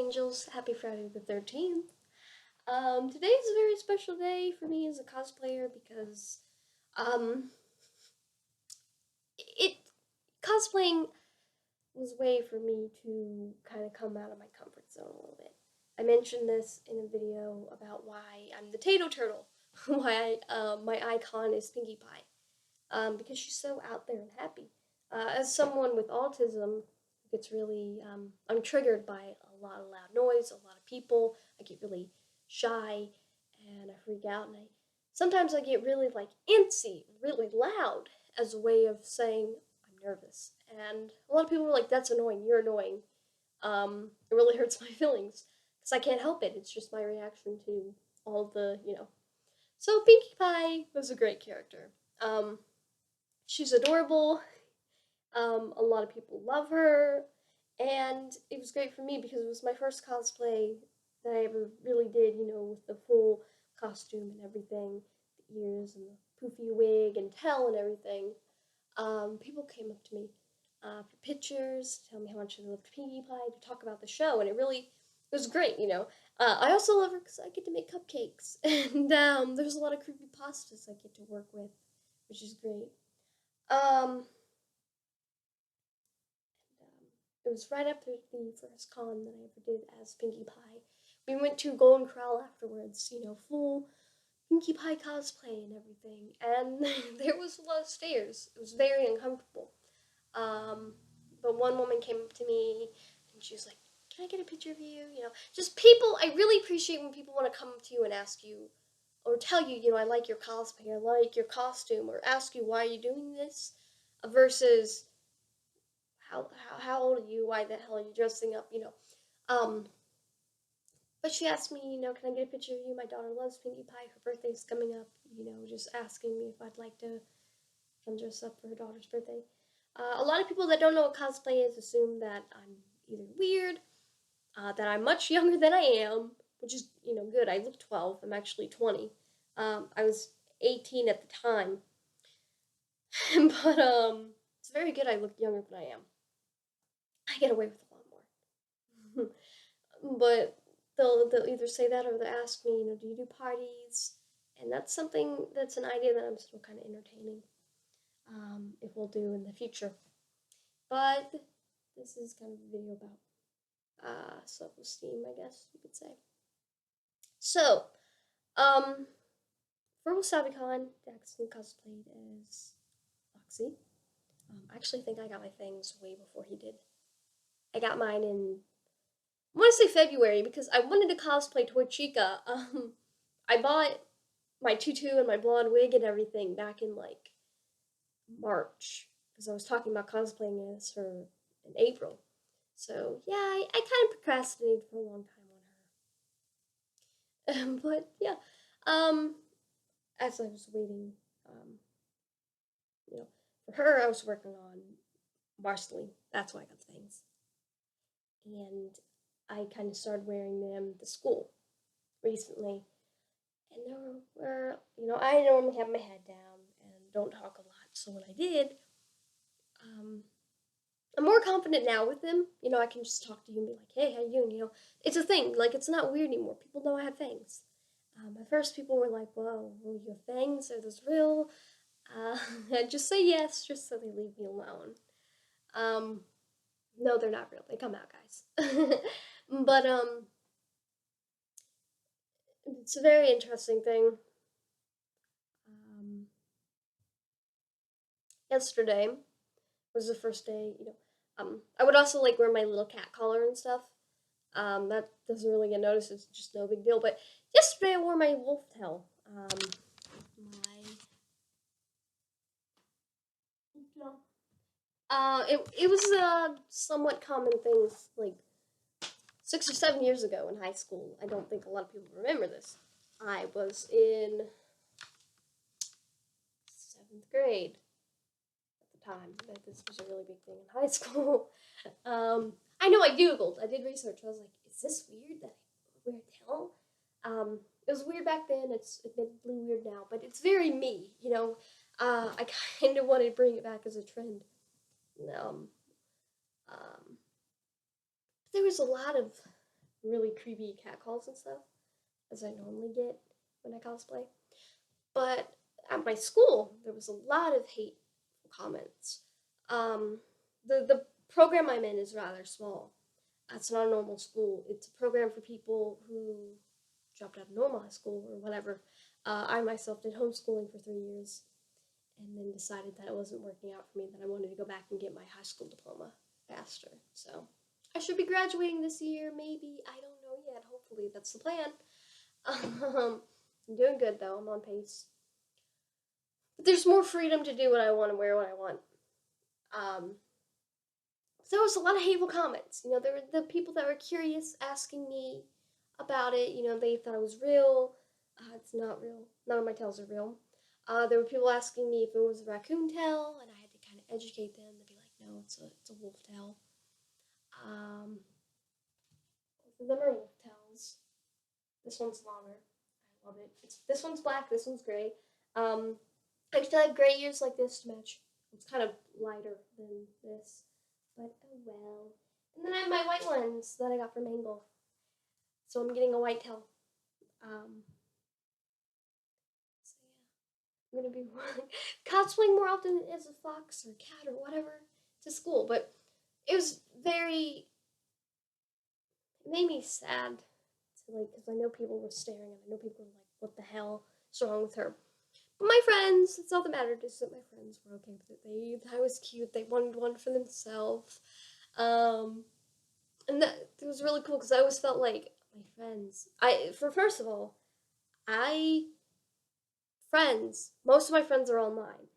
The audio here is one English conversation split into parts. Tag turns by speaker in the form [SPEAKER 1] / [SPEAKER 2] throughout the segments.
[SPEAKER 1] Angels. Happy Friday the 13th. Today is a very special day for me as a cosplayer because, um, it cosplaying was a way for me to kind of come out of my comfort zone a little bit. I mentioned this in a video about why I'm the Tato Turtle, why my icon is Pinkie Pie, because she's so out there and happy. As someone with autism, gets really, I'm triggered by a lot of loud noise, a lot of people. I get really shy and I freak out, and sometimes I get really like antsy, really loud as a way of saying I'm nervous. And a lot of people are like, "That's annoying. You're annoying." It really hurts my feelings because I can't help it. It's just my reaction to all the. So Pinkie Pie was a great character. She's adorable. A lot of people love her, and it was great for me because it was my first cosplay that I ever really did, with the full costume and everything, the ears and the poofy wig and tail and everything. People came up to me for pictures, tell me how much they loved Pinkie Pie, to talk about the show, and it was great. I also love her because I get to make cupcakes, and there's a lot of creepy pastas I get to work with, which is great. Um, It was right after the first con that I ever did as Pinkie Pie. We went to Golden Corral afterwards, full Pinkie Pie cosplay and everything. And there was a lot of stairs. It was very uncomfortable. Um, but one woman came up to me and she was like, "Can I get a picture of you?" Just people. I really appreciate when people want to come up to you and ask you, or tell you, "I like your cosplay, I like your costume," or ask you why are you doing this, versus how old are you? Why the hell are you dressing up? Um, but she asked me, can I get a picture of you? My daughter loves Pinkie Pie. Her birthday's coming up. Just asking me if I'd like to come dress up for her daughter's birthday. A lot of people that don't know what cosplay is assume that I'm either weird, that I'm much younger than I am, which is good. I look 12. I'm actually 20. I was 18 at the time, but it's very good. I look younger than I am. I get away with a lot more. But they'll either say that or they'll ask me, do you do parties? And that's an idea that I'm still kind of entertaining. If we'll do in the future. But this is kind of a video about self-esteem, I guess you could say. So, um, for WasabiCon, Jackson cosplayed as Foxy. I actually think I got my things way before he did. I got mine in, I want to say February, because I wanted to cosplay Toy Chica. I bought my tutu and my blonde wig and everything back in like March, because I was talking about cosplaying as her in April. So yeah, I kind of procrastinated for a long time on her. But yeah, um, as I was waiting, um, you know, for her, I was working on Marceline. That's why I got the things, and I kind of started wearing them to school recently. And I normally have my head down and don't talk a lot. So when I did, um, I'm more confident now with them. I can just talk to you and be like, "Hey, how you doing?" It's a thing. Like, it's not weird anymore. People know I have fangs. At first, people were like, "Whoa, you have fangs? Are those real?" I just say yes, just so they leave me alone. Um, no, they're not real. They come out, guys. But it's a very interesting thing. Um, Yesterday was the first day. I would also like wear my little cat collar and stuff. That doesn't really get noticed. It's just no big deal. But yesterday I wore my wolf tail. It was a somewhat common thing like 6 or 7 years ago in high school. I don't think a lot of people remember this. I was in 7th grade at the time. That this was a really big thing in high school. I know I googled. I did research. I was like, is this weird that I wear a tail? It was weird back then. It's admittedly weird now, but it's very me. I kind of wanted to bring it back as a trend. Um, um, there was a lot of really creepy catcalls and stuff, as I normally get when I cosplay. But at my school, there was a lot of hate comments. Um, the program I'm in is rather small. It's not a normal school. It's a program for people who dropped out of normal high school or whatever. I myself did homeschooling for 3 years and then decided that it wasn't working out for me, that I wanted to go back and get my high school diploma faster. So I should be graduating this year, maybe. I don't know yet. Hopefully, that's the plan. I'm doing good though. I'm on pace. But there's more freedom to do what I want and wear what I want. Um, there was a lot of hateful comments. There were the people that were curious asking me about it. They thought it was real. It's not real. None of my tails are real. There were people asking me if it was a raccoon tail, and I had to kind of educate them to be like, no, it's a wolf tail. Um, both of them are wolf tails. This one's longer. I love it. This one's black. This one's gray. Um, I still have gray ears like this to match. It's kind of lighter than this, but oh well. And then I have my white ones that I got from Angle. So I'm getting a white tail. Um, so yeah, I'm gonna be cosplaying more often as a fox or a cat or whatever to school. But it was very, it made me sad to like, because I know people were staring and I know people were like, what the hell is wrong with her? But my friends, it's all that mattered is that my friends were okay with it. I was cute. They wanted one for themselves. Um, and that it was really cool because I always felt like my friends. First of all, I friends. Most of my friends are online,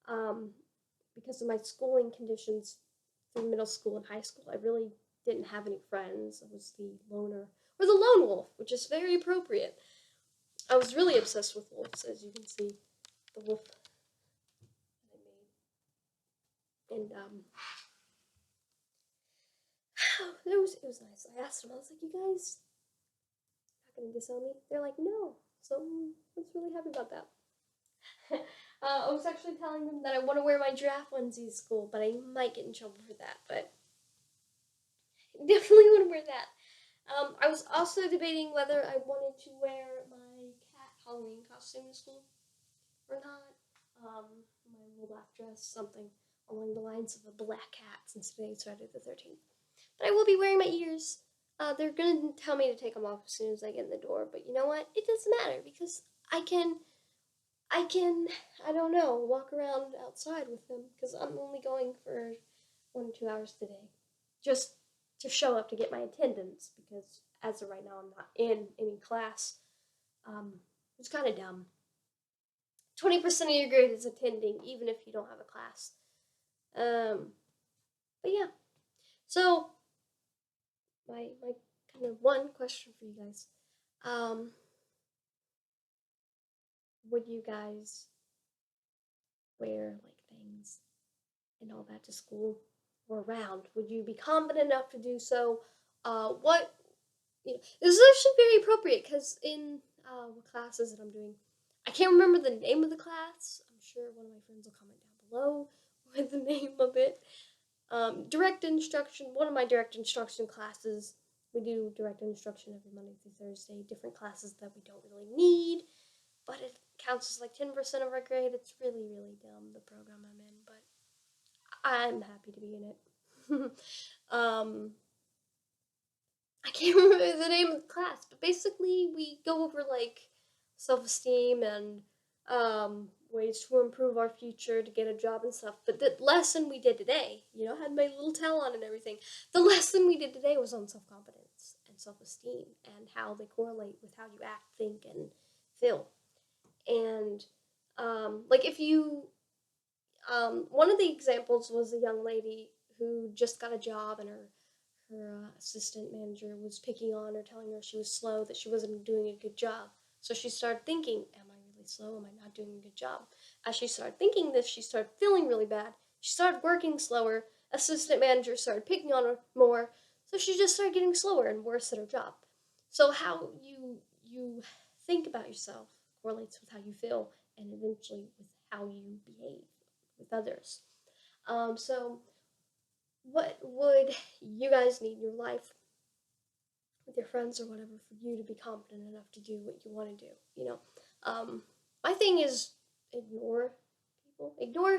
[SPEAKER 1] um, because of my schooling conditions through middle school and high school. I really didn't have any friends. I was the loner or the lone wolf, which is very appropriate. I was really obsessed with wolves, as you can see, the wolf that I made, and it was nice. I asked them. I was like, "You guys not gonna disown me?" They're like, "No." So I was really happy about that. I was actually telling them that I want to wear my giraffe onesie to school, but I might get in trouble for that. But I definitely want to wear that. I was also debating whether I wanted to wear my cat Halloween costume to school or not. My little black dress, something along the lines of a black cat, since today's Friday the 13th. But I will be wearing my ears. They're gonna tell me to take them off as soon as I get in the door, but you know what? It doesn't matter because I can, I don't know, walk around outside with them because I'm only going for 1 or 2 hours today. Just to show up to get my attendance because as of right now, I'm not in any class. It's kind of dumb. 20% of your grade is attending, even if you don't have a class. Um, but yeah. So, my kind of one question for you guys. Um, would you guys wear like things and all that to school or around? Would you be confident enough to do so? What this is actually very appropriate because in what classes that I'm doing, I can't remember the name of the class. I'm sure one of my friends will comment down below with the name of it. Direct instruction. One of my direct instruction classes. We do direct instruction every Monday through Thursday. Different classes that we don't really need, but it counts as like 10% of our grade. It's really, really dumb, the program I'm in, but I'm happy to be in it. um, I can't remember the name of the class, but basically we go over like self-esteem and ways to improve our future to get a job and stuff. But the lesson we did today, had my little towel on and everything. The lesson we did today was on self-confidence and self-esteem and how they correlate with how you act, think, and feel. And like if you, one of the examples was a young lady who just got a job and her assistant manager was picking on her, telling her she was slow, that she wasn't doing a good job. So she started thinking, am I really slow? Am I not doing a good job? As she started thinking this, she started feeling really bad. She started working slower. Assistant manager started picking on her more. So she just started getting slower and worse at her job. So how you think about yourself correlates with how you feel and eventually with how you behave with others. So what would you guys need in your life with your friends or whatever for you to be confident enough to do what you want to do, you know. Um, my thing is ignore people. Ignore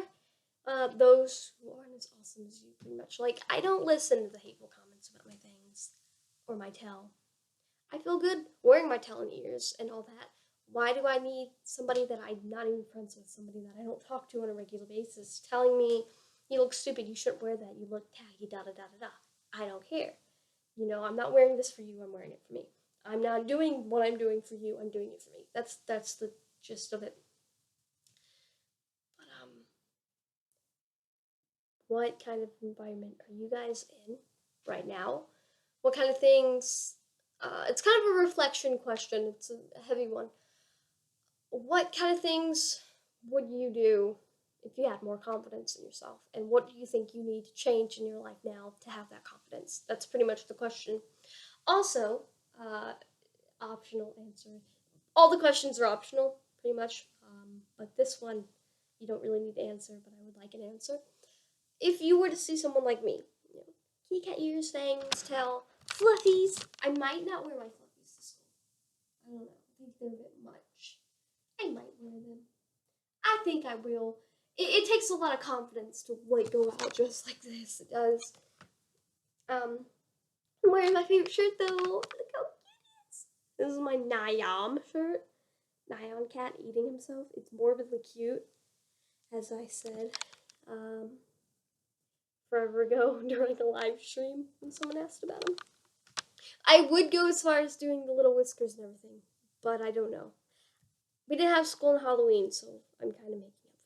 [SPEAKER 1] those who aren't as awesome as you, pretty much. Like, I don't listen to the hateful comments about my things or my tell. I feel good wearing my talent ears and all that. Why do I need somebody that I'm not even friends with, somebody that I don't talk to on a regular basis, telling me, you look stupid, you shouldn't wear that, you look taggy, da da da da da. I don't care. You know, I'm not wearing this for you, I'm wearing it for me. I'm not doing what I'm doing for you, I'm doing it for me. That's the gist of it. But what kind of environment are you guys in right now? What kind of things it's kind of a reflection question. It's a heavy one. What kind of things would you do if you had more confidence in yourself? And what do you think you need to change in your life now to have that confidence? That's pretty much the question. Also, uh, optional answer. All the questions are optional, pretty much. But this one, you don't really need to answer, but I would like an answer. If you were to see someone like me, you know, kitty cat ears, fangs, tail, fluffies, I might not wear my fluffies to school. I don't know. I think they're a bit much. I might wear them. I think I will. It takes a lot of confidence to like go out just like this. It does. I'm wearing my favorite shirt though. Look how cute it is. This is my Nyam shirt. Nyan cat eating himself. It's morbidly cute, as I said forever ago during a live stream when someone asked about him. I would go as far as doing the little whiskers and everything, but I don't know. We didn't have school on Halloween, so I'm kind of making up for it now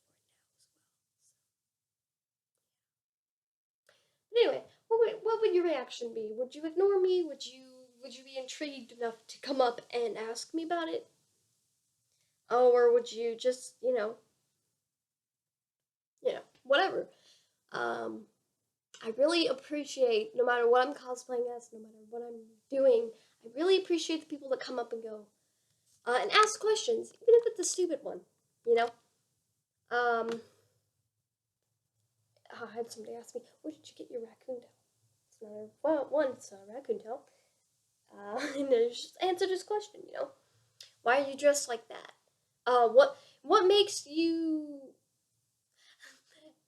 [SPEAKER 1] as well. But anyway, what would your reaction be? Would you ignore me? Would you be intrigued enough to come up and ask me about it? Oh, or would you just whatever? Um, I really appreciate no matter what I'm cosplaying as, no matter what I'm doing. I really appreciate the people that come up and go and ask questions, even if it's a stupid one. You know. Um, I had somebody ask me, "Where did you get your raccoon tail?" It's not a one. It's not a raccoon tail. And I just answered his question. Why are you dressed like that? What makes you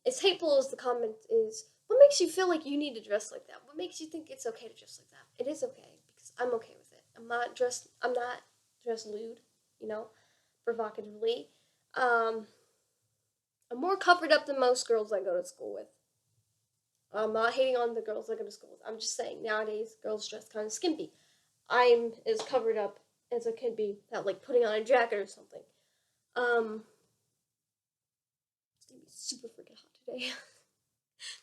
[SPEAKER 1] as hateful as the comment is? What makes you feel like you need to dress like that? What makes you think it's okay to dress like that? It is okay because I'm okay with it. I'm not dressed lewd. You know, provocatively. Um, I'm more covered up than most girls I go to school with. I'm not hating on the girls I go to school with. I'm just saying nowadays girls dress kind of skimpy. I'm as covered up as I could be without like putting on a jacket or something. Um, it's gonna be super freaking hot today.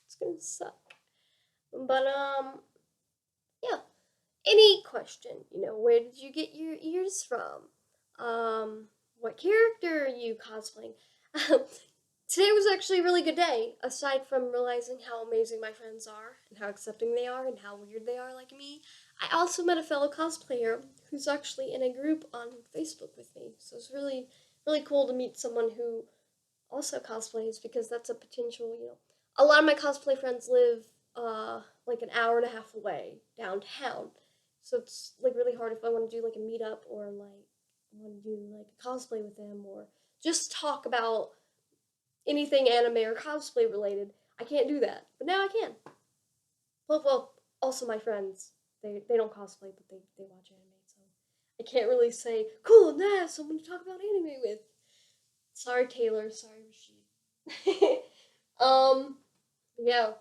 [SPEAKER 1] It's gonna suck. But yeah. Any question, where did you get your ears from? What character are you cosplaying? Today was actually a really good day, aside from realizing how amazing my friends are, and how accepting they are, and how weird they are like me. I also met a fellow cosplayer who's actually in a group on Facebook with me. So it's really, really cool to meet someone who also cosplays because that's a potential. A lot of my cosplay friends live like an hour and a half away downtown. So it's like really hard if I want to do like a meetup or like want to do like a cosplay with them or just talk about anything anime or cosplay related. I can't do that, but now I can. Well, also my friends, they don't cosplay, but they watch anime, so I can't really say cool, nah, someone to talk about anime with. Sorry, Taylor. Sorry, Rashid. um, yeah,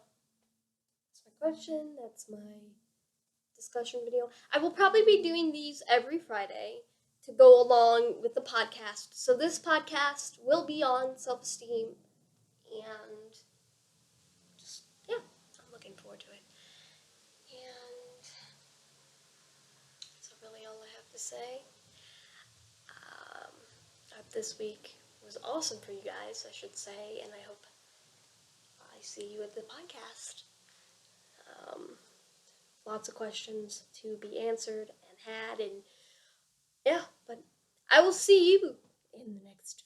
[SPEAKER 1] that's my question. That's my discussion video. I will probably be doing these every Friday to go along with the podcast. So this podcast will be on self-esteem and just yeah, I'm looking forward to it. And that's really all I have to say. Um, this week was awesome for you guys, I should say, and I hope I see you at the podcast. Um, Lots of questions to be answered and had, and yeah, but I will see you in the next